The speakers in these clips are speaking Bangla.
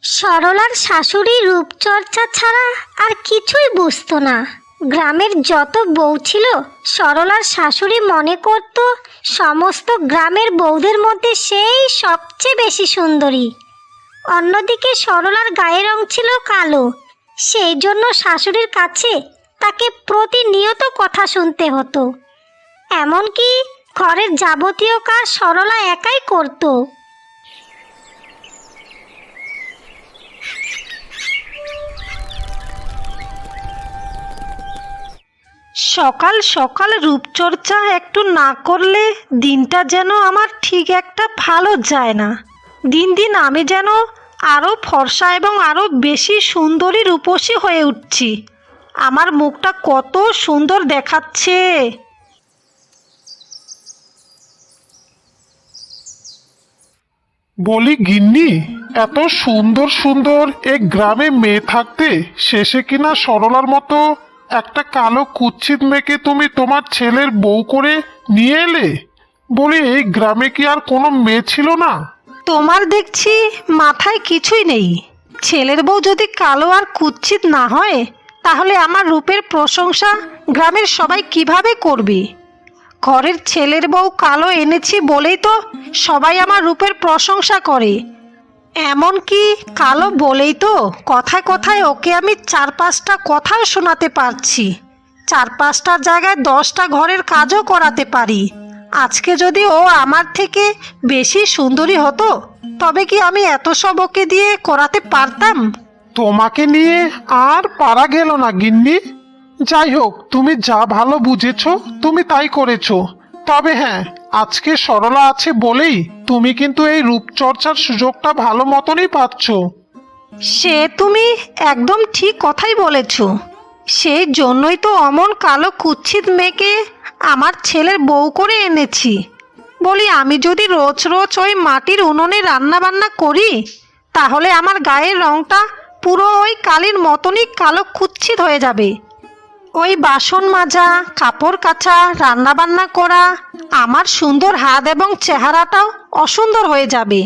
সরলার শাশুড়ি রূপচর্চা ছাড়া আর কিছুই বুঝতো না। গ্রামের যত বউ ছিল সরলার শাশুড়ি মনে করত সমস্ত গ্রামের বউদের মধ্যে সেই সবচেয়ে বেশি সুন্দরী। অন্যদিকে সরলার গায়ের রং ছিল কালো, সেই জন্য শাশুড়ির কাছে তাকে প্রতিনিয়ত কথা শুনতে হতো। এমনকি ঘরের যাবতীয় কাজ সরলা একাই করত। সকাল সকাল রূপচর্চা একটু না করলে দিনটা যেন আমার ঠিক একটা ভালো যায় না। দিন দিন আমি যেন আরও ফর্সা এবং আরও বেশি সুন্দরী রূপসী হয়ে উঠছি। আমার মুখটা কত সুন্দর দেখাচ্ছে। বলি গিন্নি, এত সুন্দর সুন্দর এক গ্রামে মেয়ে থাকতে শেষে কিনা সরলার মতো একটা কালো কুৎসিত মেয়েকে তুমি তোমার ছেলের বউ করে নিয়ে এলে। বলি এই গ্রামে কি আর কোনো মেয়ে ছিল না? তোমার দেখছি মাথায় কিছুই নেই। ছেলের বউ যদি কালো আর কুৎসিত না হয় তাহলে আমার রূপের প্রশংসা গ্রামের সবাই কিভাবে করবে? ঘরের ছেলের বউ কালো এনেছি বলেই তো সবাই আমার রূপের প্রশংসা করে। এমনকি কালো বলেই তো কথায় কথায় ওকে আমি 4-5টা কথাও শোনাতে পারছি। 4-5টার জায়গায় 10টা ঘরের কাজও করাতে পারি। আজকে যদি ও আমার থেকে বেশি সুন্দরী হতো তবে কি আমি এত সব ওকে দিয়ে করাতে পারতাম? তোমাকে নিয়ে আর পারা গেল না গিন্নি। যাই হোক, তুমি যা ভালো বুঝেছো তুমি তাই করেছো। তবে হ্যাঁ, আজকে সরলা আছে বলেই তুমি কিন্তু এই রূপচর্চার সুযোগটা ভালো মতনই পাচ্ছ। সে তুমি একদম ঠিক কথাই বলেছ। সেই জন্যই তো অমন কালো কুৎসিত মেয়েকে আমার ছেলের বউ করে এনেছি। বলি আমি যদি রোজ রোজ ওই মাটির উনুনে রান্না বান্না করি তাহলে আমার গায়ের রংটা পুরো ওই কালির মতনই কালো কুৎসিত হয়ে যাবে। ওই বাসন মাজা, কাপড় কাচা, রান্নাবান্না করা, আমার সুন্দর হাত এবং চেহারাটাও অসুন্দর হয়ে যাবে।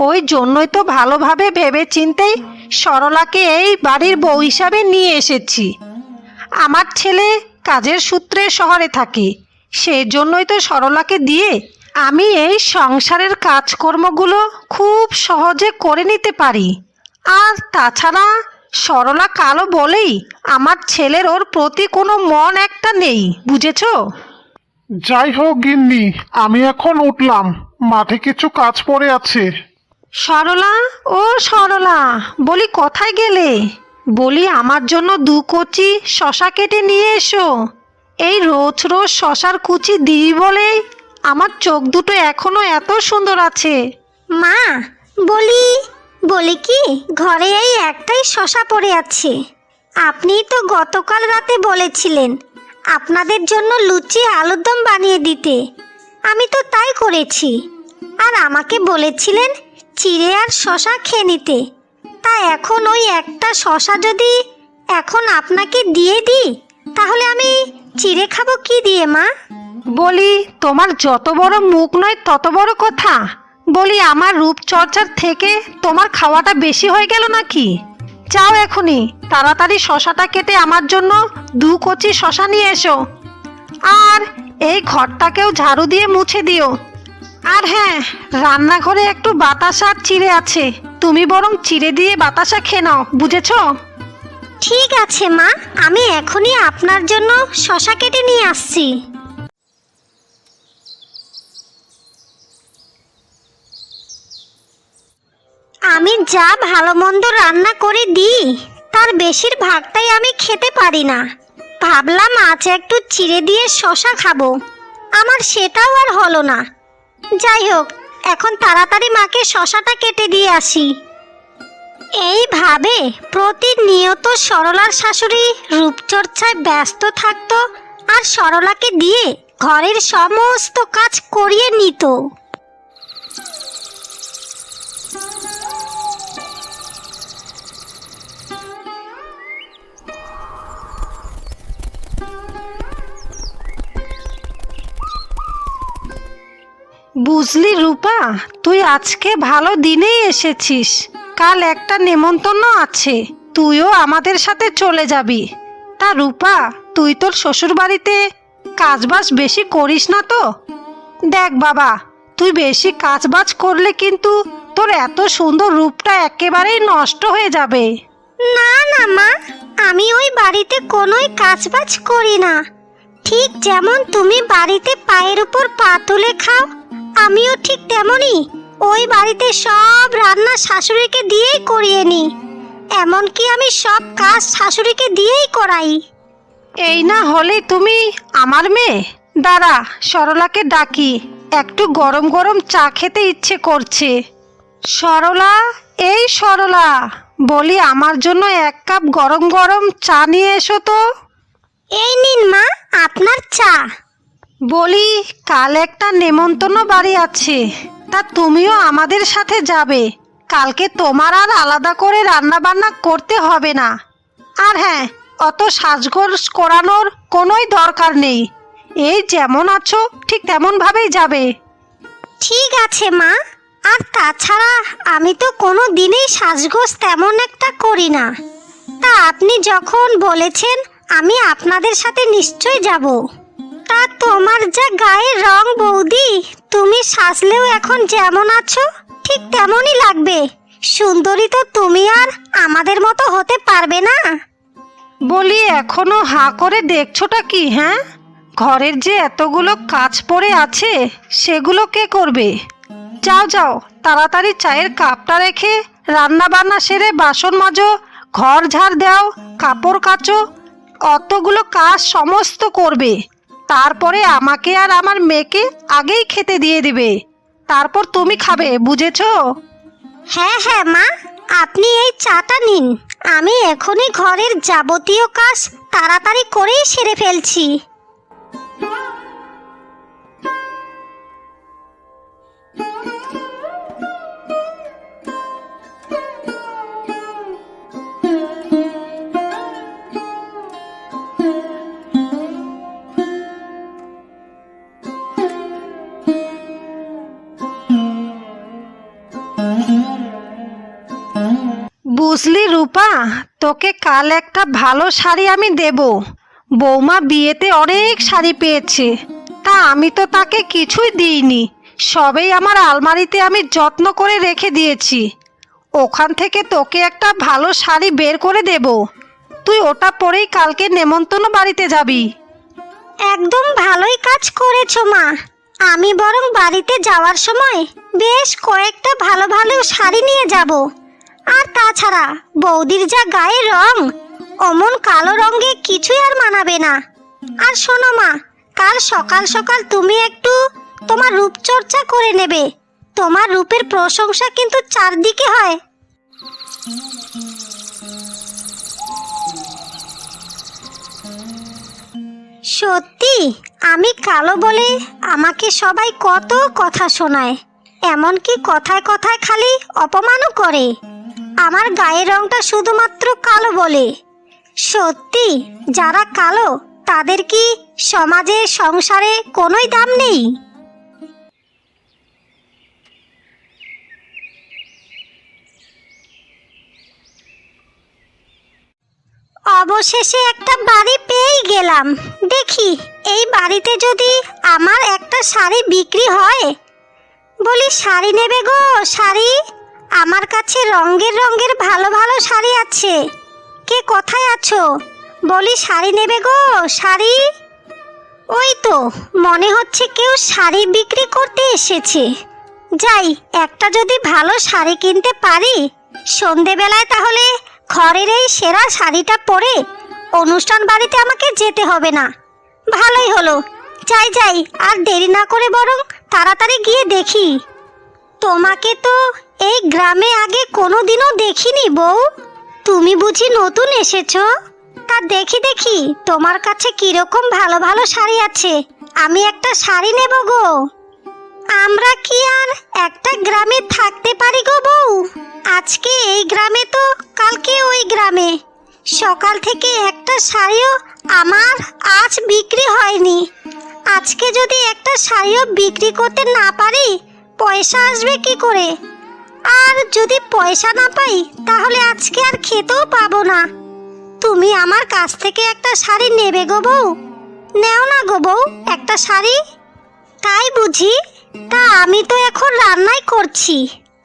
ওই জন্যই তো ভালোভাবে ভেবে চিন্তেই সরলাকে এই বাড়ির বউ হিসাবে নিয়ে এসেছি। আমার ছেলে কাজের সূত্রে শহরে থাকে, সেই জন্যই তো সরলাকে দিয়ে আমি এই সংসারের কাজকর্মগুলো খুব সহজে করে নিতে পারি। আর তাছাড়া সরলা কালো বলেই আমার ছেলের ওর প্রতি কোনো মন একটা নেই, বুঝেছো? যাই হোক গিন্নি, আমি এখন উঠলাম, মাঠে কিছু কাজ পড়ে আছে। সরলা, ও সরলা, বলি কোথায় গেলে? বলি আমার জন্য 2 কচি শশা কেটে নিয়ে এসো। এই রোজ রোজ শশার কুচি দিই বলে আমার চোখ দুটো এখনো এত সুন্দর আছে। মা, বলি কি, ঘরে এই একটাই শশা পড়ে আছে। আপনি তো গতকাল রাতে বলেছিলেন আপনাদের জন্য লুচি আলুর দম বানিয়ে দিতে। আমি তো তাই করেছি। আর আমাকে বলেছিলেন চিড়ে আর শশা খেয়ে নিতে। তা এখন ওই একটা শশা যদি এখন আপনাকে দিয়ে দিই তাহলে আমি চিড়ে খাবো কি দিয়ে মা? বলি তোমার যত বড় মুখ নয় তত বড় কথা। বলি আমার রূপচর্চার থেকে তোমার খাওয়াটা বেশি হয়ে গেল নাকি? যাও এখনই তাড়াতাড়ি শশাটা কেটে আমার জন্য 2 কচি শশা নিয়ে এসো। আর এই ঘরটাকেও ঝাড়ু দিয়ে মুছে দিও। আর হ্যাঁ, রান্নাঘরে একটু বাতাসা আর চিড়ে আছে, তুমি বরং চিড়ে দিয়ে বাতাসা খেয়ে নাও, বুঝেছো? ঠিক আছে মা, আমি এখনই আপনার জন্য শশা কেটে নিয়ে আসছি। আমি যা ভালো মন্দ রান্না করে দিই তার বেশিরভাগটাই আমি খেতে পারি না। ভাবলাম আজ একটু চিড়ে দিয়ে শশা খাবো, আমার সেটাও আর হলো না। যাই হোক, এখন তাড়াতাড়ি মাকে শশাটা কেটে দিয়ে আসি। এইভাবে প্রতিনিয়ত সরলার শাশুড়ি রূপচর্চায় ব্যস্ত থাকতো আর সরলাকে দিয়ে ঘরের সমস্ত কাজ করিয়ে নিত। বুঝলি রূপা, তুই আজকে ভালো দিনেই এসেছিস। কাল একটা নেমন্তন্ন আছে, তুইও আমাদের সাথে চলে যাবি। তা রূপা, তুই তোর শ্বশুর বাড়িতে কাজবাজ বেশি করিস না তো? দেখ বাবা, তুই বেশি কাজবাজ করলে কিন্তু তোর এত সুন্দর রূপটা একেবারেই নষ্ট হয়ে যাবে। না না মা, আমি ওই বাড়িতে কোনোই কাজবাজ করি না। ঠিক যেমন তুমি বাড়িতে পায়ের উপর পা তুলে খাও, আমিও ঠিক তেমনই ওই বাড়িতে সব রান্না শাশুড়িকে দিয়েই করিয়ে নি। এমনকি আমি সব কাজ শাশুড়িকে দিয়েই করাই। এই না হলে তুমি আমার মেয়ে? দাঁড়া, সরলাকে ডাকি, একটু গরম গরম চা খেতে ইচ্ছে করছে। সরলা, এই সরলা, বলি আমার জন্য 1 কাপ গরম গরম চা নিয়ে এসো তো। এই নিন মা, আপনার চা। বলি কাল একটা নেমন্তন্ন বাড়ি আছে, তা তুমিও আমাদের সাথে যাবে। কালকে তোমার আর আলাদা করে রান্না বান্না করতে হবে না। আর হ্যাঁ, অত সাজগোজ করানোর কোনোই দরকার নেই। এই যেমন আছো ঠিক তেমনভাবেই যাবে। ঠিক আছে মা, আর তাছাড়া আমি তো কোনো দিনেই সাজগোজ তেমন একটা করি না। তা আপনি যখন বলেছেন, আমি আপনাদের সাথে নিশ্চয় যাব। তা তোমার যা গায়ের রং বৌদি, তুমি সাজলেও এখন যেমন আছো ঠিক তেমনই লাগবে। সুন্দরী তো তুমি আর আমাদের মতো হতে পারবে না। বলি এখনো হাঁ করে দেখছোটা কি? হ্যাঁ, ঘরের যে এতগুলো কাজ পড়ে আছে সেগুলো কে করবে? যাও যাও, তাড়াতাড়ি চায়ের কাপটা রেখে রান্না বান্না সেরে বাসন মাজো, ঘর ঝাড় দাও, কাপড় কাচো। অতগুলো কাজ সমস্ত করবে, তারপরে আমাকে আর আমার মেয়েকে আগেই খেতে দিয়ে দিবে। তারপর তুমি খাবে, বুঝেছো? হ্যাঁ হ্যাঁ মা, আপনি এই চাটা নিন। আমি এখনই ঘরের যাবতীয় কাজ তাড়াতাড়ি করেই সেরে ফেলছি। বুঝলি রূপা, তোকে কাল একটা ভালো শাড়ি আমি দেব। বৌমা বিয়েতে অনেক শাড়ি পেয়েছে, তা আমি তো তাকে কিছুই দিইনি। সবেই আমার আলমারিতে আমি যত্ন করে রেখে দিয়েছি। ওখান থেকে তোকে একটা ভালো শাড়ি বের করে দেব। তুই ওটা পরেই কালকে নেমন্তন্ন বাড়িতে যাবি। একদম ভালোই কাজ করেছো মা। আমি বরং বাড়িতে যাওয়ার সময় বেশ কয়েকটা ভালো ভালো শাড়ি নিয়ে যাব। আর তাছাড়া বৌদির যা গায়ের রং, অমন কালো রঙে কিছুই আর মানাবে না। আর শোনো মা, কাল সকাল সকাল তুমি একটু তোমার রূপচর্চা করে নেবে। তোমার রূপের প্রশংসা কিন্তু চারদিকে হয়। সত্যি আমি কালো বলে আমাকে সবাই কত কথা শোনায়, এমনকি কথায় কথায় খালি অপমানও করে আমার গায়ের রংটা শুধুমাত্র কালো বলে। সত্যি যারা কালো তাদের কি সমাজে সংসারে কোনোই দাম নেই? অবশেষে একটা বাড়ি পেয়েই গেলাম। দেখি এই বাড়িতে যদি আমার একটা শাড়ি বিক্রি হয়। বলি শাড়ি নেবে গো শাড়ি? আমার কাছে রঙের রঙের ভালো ভালো শাড়ি আছে। কে কোথায় আছো? বলি শাড়ি নেবে গো শাড়ি? ওই তো মনে হচ্ছে কেউ শাড়ি বিক্রি করতে এসেছে। যাই, একটা যদি ভালো শাড়ি কিনতে পারি সন্ধেবেলায়, তাহলে ঘরের এই সেরা শাড়িটা পরে অনুষ্ঠান বাড়িতে আমাকে যেতে হবে না। ভালোই হলো, যাই যাই, আর দেরি না করে বরং তাড়াতাড়ি গিয়ে দেখি। তোমাকে তো এই গ্রামে আগে কোনোদিনও দেখিনি বউ। তুমি বুঝি নতুন এসেছো? তা দেখি দেখি তোমার কাছে কিরকম ভালো ভালো শাড়ি আছে, আমি একটা শাড়ি নেব গো। আমরা কি আর একটা গ্রামে থাকতে পারি গো বউ? আজকে এই গ্রামে তো কালকে ওই গ্রামে। সকাল থেকে একটা শাড়িও আমার আজ বিক্রি হয়নি। আজকে যদি একটা শাড়িও বিক্রি করতে না পারি, পয়সা আসবে কি করে? আর যদি পয়সা না পাই তাহলে আজকে আর খেতেও পাবো না। তুমি আমার কাছ থেকে একটা শাড়ি নেবে গো বউ? নেও না গো বউ একটা শাড়ি। তাই বুঝি? তা আমি তো এখন রান্নাই করছি,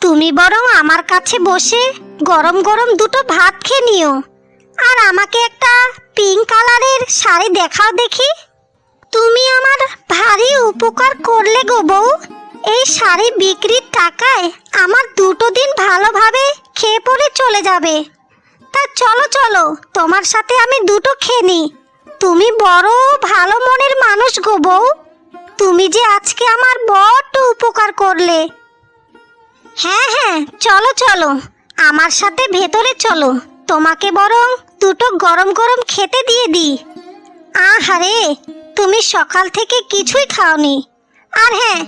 তুমি বরং আমার কাছে বসে গরম গরম দুটো ভাত খেয়ে নিও। আর আমাকে একটা পিঙ্ক কালারের শাড়ি দেখাও দেখি। তুমি আমার ভারী উপকার করলে গো বউ। এই শাড়ি বিক্রির টাকায় আমার 2 দিন ভালোভাবে খেয়ে পড়ে চলে যাবে। তা চলো চলো, তোমার সাথে আমি দুটো খেয়ে নিই। তুমি বড় ভালো মনের মানুষ গো বউ। তুমি যে আজকে আমার বড্ড উপকার করলে। হ্যাঁ হ্যাঁ, চলো চলো, আমার সাথে ভেতরে চলো, তোমাকে বরং দুটো গরম গরম খেতে দিয়ে দিই। আহারে, তুমি সকাল থেকে কিছুই খাওনি। আর হ্যাঁ,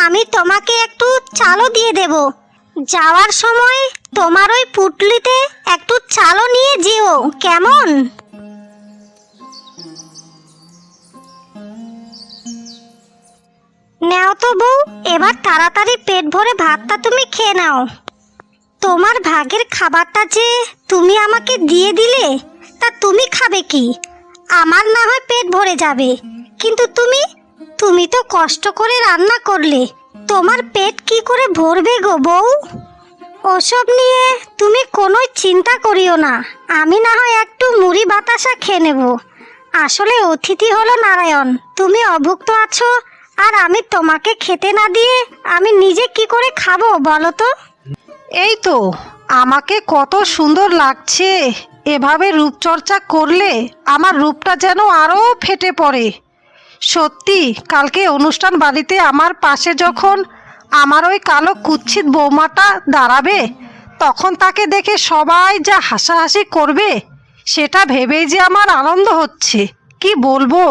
আমি তোমাকে একটু চালও দিয়ে দেব। যাওয়ার সময় তোমার ওই পুটলিতে একটু চালও নিয়ে যেও, কেমন? নাও তো বউ, এবার তাড়াতাড়ি পেট ভরে ভাতটা তুমি খেয়ে নাও। তোমার ভাগের খাবারটা যে তুমি আমাকে দিয়ে দিলে, তা তুমি খাবে কি? আমার না হয় পেট ভরে যাবে, কিন্তু তুমি তো কষ্ট করে রান্না করলে, তোমার পেট কি করে ভরবে গো বউ? ওসব নিয়ে তুমি কোনো চিন্তা করিও না, আমি না হয় একটু মুড়ি বাতাসা খেয়ে নেব। আসলে অতিথি হলো নারায়ণ, তুমি অভুক্ত আছো, আর আমি তোমাকে খেতে না দিয়ে আমি নিজে কি করে খাবো বলো তো? এই তো, আমাকে কত সুন্দর লাগছে। এভাবে রূপচর্চা করলে আমার রূপটা যেন আরও ফেটে পড়ে। সত্যি, কালকে অনুষ্ঠান বাড়িতে আমার পাশে যখন আমার ওই কালো কুৎসিত বৌমাটা দাঁড়াবে, তখন তাকে দেখে সবাই যা হাসাহাসি করবে, সেটা ভেবেই যে আমার আনন্দ হচ্ছে, কি বলবো।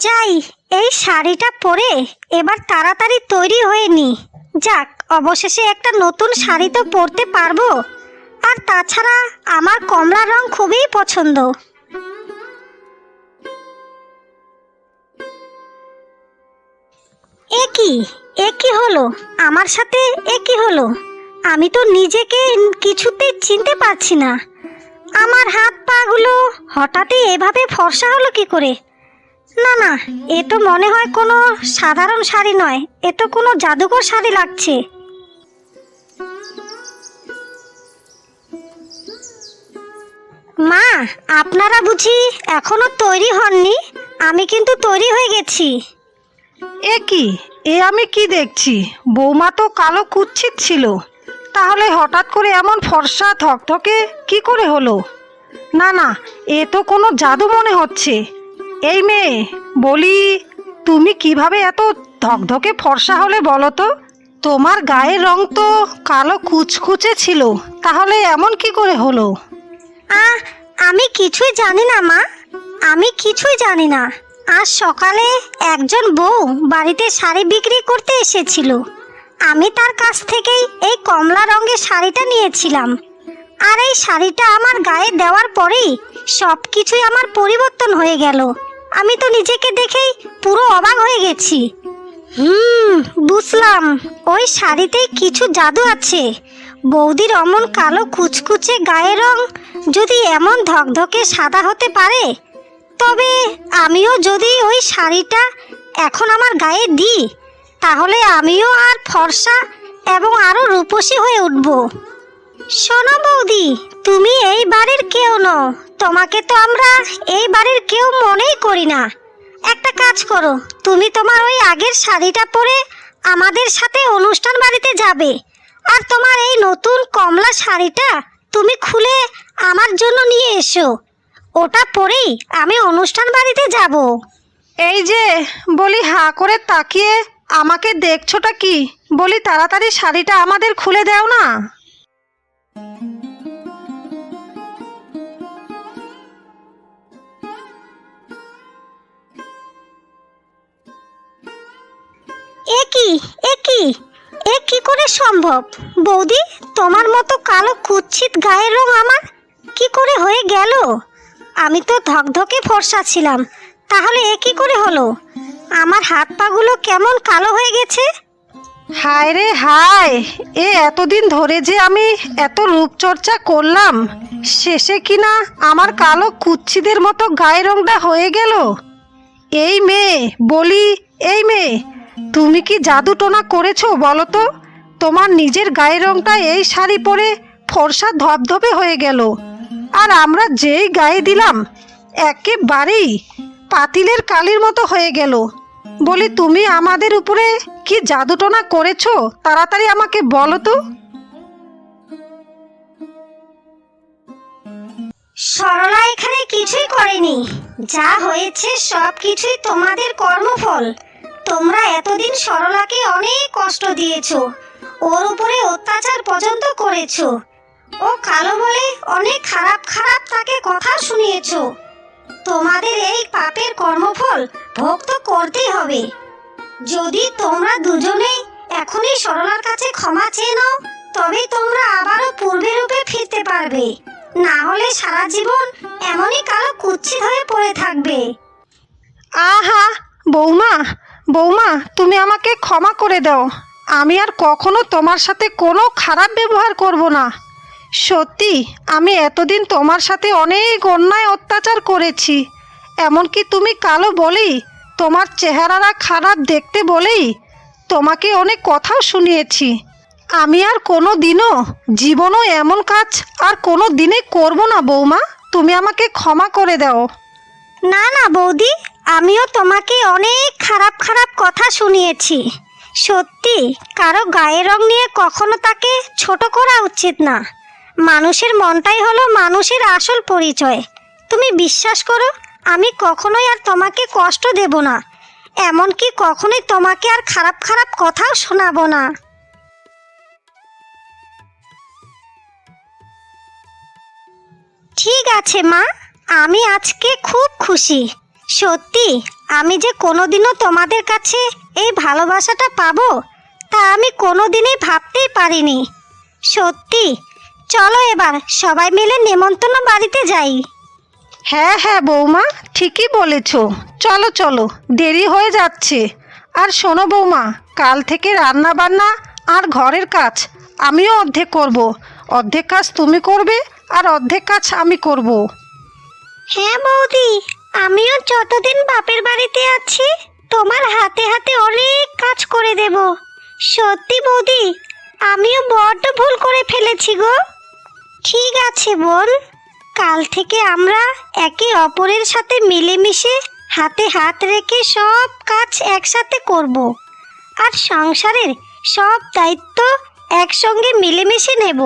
যাই, এই শাড়িটা পরে এবার তাড়াতাড়ি তৈরি হয়ে নি। যাক, অবশেষে একটা নতুন শাড়ি তো পরতে পারবো। আর তাছাড়া আমার কমলা রং খুবই পছন্দ। এ কি হলো আমার সাথে? এ কি হলো? আমি তো নিজেকে কিছুতেই চিনতে পারছি না। আমার হাত পাগুলো হঠাৎই এভাবে ফর্সা হলো কি করে? না না, এ তো মনে হয় কোনো সাধারণ শাড়ি নয়, এ তো কোনো জাদুকর শাড়ি লাগছে। মা, আপনারা বুঝি এখনো তৈরি হননি? আমি কিন্তু তৈরি হয়ে গেছি। এ কি, এ আমি কি দেখছি? বৌমা তো কালো কুৎসিত ছিল, তাহলে হঠাৎ করে এমন ফর্সা থকথকে কি করে হলো? না না, এ তো কোনো জাদু মনে হচ্ছে। এই মেয়ে, বলি, তুমি কিভাবে এত ধকধকে ফর্সা হলে বলো তো? তোমার গায়ের রং তো কালো কুচকুচে ছিল, তাহলে এমন কি করে হলো? আমি কিছুই জানি না মা, আমি কিছুই জানি না। আজ সকালে একজন বউ বাড়িতে শাড়ি বিক্রি করতে এসেছিল, আমি তার কাছ থেকেই এই কমলা রঙের শাড়িটা নিয়েছিলাম। আর এই শাড়িটা আমার গায়ে দেওয়ার পরেই সব কিছুই আমার পরিবর্তন হয়ে গেল। আমি তো নিজেকে দেখেই পুরো অবাক হয়ে গেছি। বুঝলাম, ওই শাড়িতেই কিছু জাদু আছে। বৌদির অমন কালো কুচকুচে গায়ের রং যদি এমন ধকধকে সাদা হতে পারে, তবে আমিও যদি ওই শাড়িটা এখন আমার গায়ে দিই, তাহলে আমিও আর ফর্সা এবং আরও রূপসী হয়ে উঠব। শোনো বৌদি, তুমি এই বাড়ির কেউ নও, তোমাকে তো আমরা এই বাড়ির কেউ মনেই করি না। একটা কাজ করো, তুমি তোমার ওই আগের শাড়িটা পরে আমাদের সাথে অনুষ্ঠান বাড়িতে যাবে। আর তোমার এই নতুন কমলা শাড়িটা তুমি খুলে আমার জন্য নিয়ে এসো, ওটা পরেই আমি অনুষ্ঠান বাড়িতে যাব। এই যে, বলি, হাঁ করে তাকিয়ে আমাকে দেখছোটা কি? বলি, তাড়াতাড়ি শাড়িটা আমাদের খুলে দাও না। এ কি করে সম্ভব? বৌদি, তোমার মতো কালো কুৎসিত গায়ের রং আমার কি করে হয়ে গেল? আমি তো ধকধকে ফর্সা ছিলাম, তাহলে এ কি করে হলো? আমার হাত পাগুলো কেমন কালো হয়ে গেছে। হায় রে হায়, এতদিন ধরে যে আমি এত রূপচর্চা করলাম, শেষে কিনা আমার কালো কুচ্ছিদের মতো গায়ের রংটা হয়ে গেল। এই মেয়ে, বলি এই মেয়ে, তুমি কি জাদু টোনা করেছো বলো তো? তোমার নিজের গায়ের রংটা এই শাড়ি পরে ফর্সা ধবধবে হয়ে গেল, আর আমরা যেই গায়ে দিলাম একেবারেই পাতিলের কালির মতো হয়ে গেল। বলি তুমি আমাদের উপরে কি জাদুটোনা করেছো? তাড়াতাড়ি আমাকে বলো তো। সরলা এখানে কিছুই করেনি, যা হয়েছে সব কিছুই তোমাদের কর্মফল। তোমরা এতদিন সরলাকে অনেক কষ্ট দিয়েছো, ওর উপরে অত্যাচার পর্যন্ত করেছো। ও কালো বলে অনেক খারাপ খারাপ তাকে কথা শুনিয়েছো। তোমাদের এই পাপের কর্মফল ভোগ তো করতেই হবে। যদি তোমরা দুজনেই এখনই সরলার কাছে ক্ষমা চেয়ে নাও, তবে তোমরা আবারও পূর্বের রূপে ফিরতে পারবে। না হলে সারা জীবন এমনই কালো কুচ্ছিত হয়ে পড়ে থাকবে। আহা, বৌমা বৌমা, তুমি আমাকে ক্ষমা করে দাও। আমি আর কখনো তোমার সাথে কোনো খারাপ ব্যবহার করব না। সত্যি আমি এতদিন তোমার সাথে অনেক অন্যায় অত্যাচার করেছি। এমনকি তুমি কালো বলেই, তোমার চেহারাটা খারাপ দেখতে বলেই তোমাকে অনেক কথাও শুনিয়েছি। আমি আর কোনো দিনও জীবনও এমন কাজ আর কোনো দিনে করব না বৌমা, তুমি আমাকে ক্ষমা করে দাও। না না বৌদি, আমিও তোমাকে অনেক খারাপ খারাপ কথা শুনিয়েছি। সত্যি কারো গায়ের রং নিয়ে কখনো তাকে ছোট করা উচিত না। মানুষের মনটাই হলো মানুষের আসল পরিচয়। তুমি বিশ্বাস করো, আমি কখনোই আর তোমাকে কষ্ট দেব না, এমনকি কখনোই তোমাকে আর খারাপ খারাপ কথাও শোনাবো না। ঠিক আছে মা, আমি আজকে খুব খুশি। সত্যি আমি যে কোনোদিনও তোমাদের কাছে এই ভালোবাসাটা পাবো, তা আমি কোনোদিনই ভাবতেই পারিনি। সত্যি, চলো এবার সবাই মিলে নেমন্তন্ন বাড়িতে যাই। হ্যাঁ হ্যাঁ বৌমা, ঠিকই বলেছ। চলো চলো, দেরি হয়ে যাচ্ছে। আর শোনো বৌমা, কাল থেকে রান্না বান্না আর ঘরের কাজ আমিও অর্ধেক করব। অর্ধেক কাজ তুমি করবে আর অর্ধেক কাজ আমি করব। হ্যাঁ বৌদি, আমিও যতদিন বাপের বাড়িতে আছি তোমার হাতে হাতে অনেক কাজ করে দেব। সত্যি বৌদি, আমিও বড্ড ভুল করে ফেলেছি গো। ঠিক আছে বোন, কাল থেকে আমরা একে অপরের সাথে মিলেমিশে হাতে হাত রেখে সব কাজ একসাথে করব, আর সংসারের সব দায়িত্ব একসঙ্গে মিলেমিশে নেব।